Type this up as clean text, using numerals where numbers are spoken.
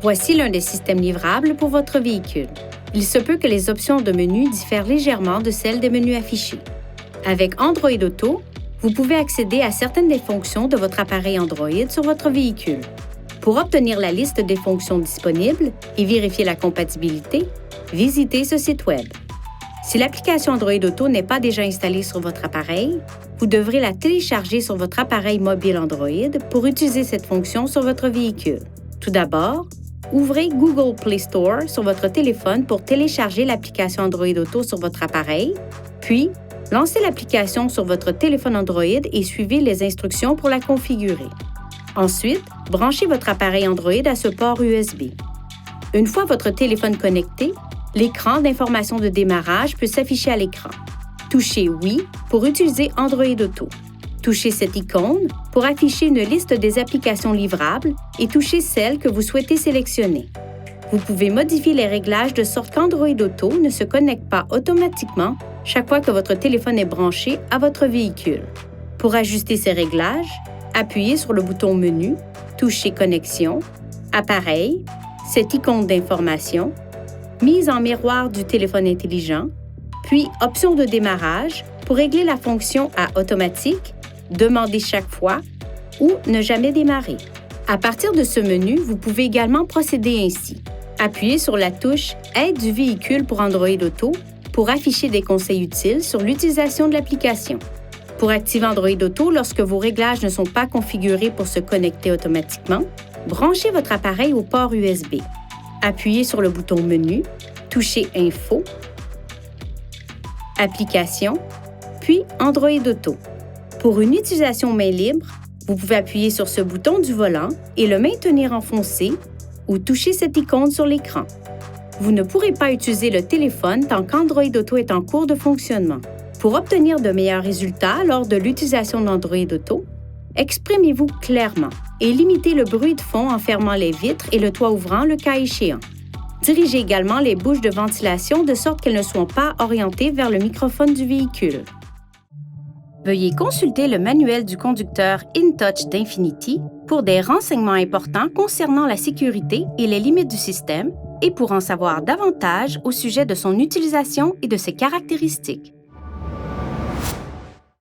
Voici l'un des systèmes livrables pour votre véhicule. Il se peut que les options de menu diffèrent légèrement de celles des menus affichés. Avec Android Auto, vous pouvez accéder à certaines des fonctions de votre appareil Android sur votre véhicule. Pour obtenir la liste des fonctions disponibles et vérifier la compatibilité, visitez ce site Web. Si l'application Android Auto n'est pas déjà installée sur votre appareil, vous devrez la télécharger sur votre appareil mobile Android pour utiliser cette fonction sur votre véhicule. Tout d'abord, ouvrez Google Play Store sur votre téléphone pour télécharger l'application Android Auto sur votre appareil, puis lancez l'application sur votre téléphone Android et suivez les instructions pour la configurer. Ensuite, branchez votre appareil Android à ce port USB. Une fois votre téléphone connecté, l'écran d'information de démarrage peut s'afficher à l'écran. Touchez Oui pour utiliser Android Auto. Touchez cette icône pour afficher une liste des applications livrables et touchez celle que vous souhaitez sélectionner. Vous pouvez modifier les réglages de sorte qu'Android Auto ne se connecte pas automatiquement chaque fois que votre téléphone est branché à votre véhicule. Pour ajuster ces réglages, appuyez sur le bouton Menu, touchez Connexion, Appareil, cette icône d'information, Mise en miroir du téléphone intelligent, puis Options de démarrage pour régler la fonction à Automatique, Demander chaque fois ou Ne jamais démarrer. À partir de ce menu, vous pouvez également procéder ainsi. Appuyez sur la touche Aide du véhicule pour Android Auto pour afficher des conseils utiles sur l'utilisation de l'application. Pour activer Android Auto lorsque vos réglages ne sont pas configurés pour se connecter automatiquement, branchez votre appareil au port USB. Appuyez sur le bouton Menu, touchez Info, Applications, puis Android Auto. Pour une utilisation main libre, vous pouvez appuyer sur ce bouton du volant et le maintenir enfoncé ou toucher cette icône sur l'écran. Vous ne pourrez pas utiliser le téléphone tant qu'Android Auto est en cours de fonctionnement. Pour obtenir de meilleurs résultats lors de l'utilisation d'Android Auto, exprimez-vous clairement et limitez le bruit de fond en fermant les vitres et le toit ouvrant le cas échéant. Dirigez également les bouches de ventilation de sorte qu'elles ne soient pas orientées vers le microphone du véhicule. Veuillez consulter le manuel du conducteur InTouch d'Infinity pour des renseignements importants concernant la sécurité et les limites du système et pour en savoir davantage au sujet de son utilisation et de ses caractéristiques.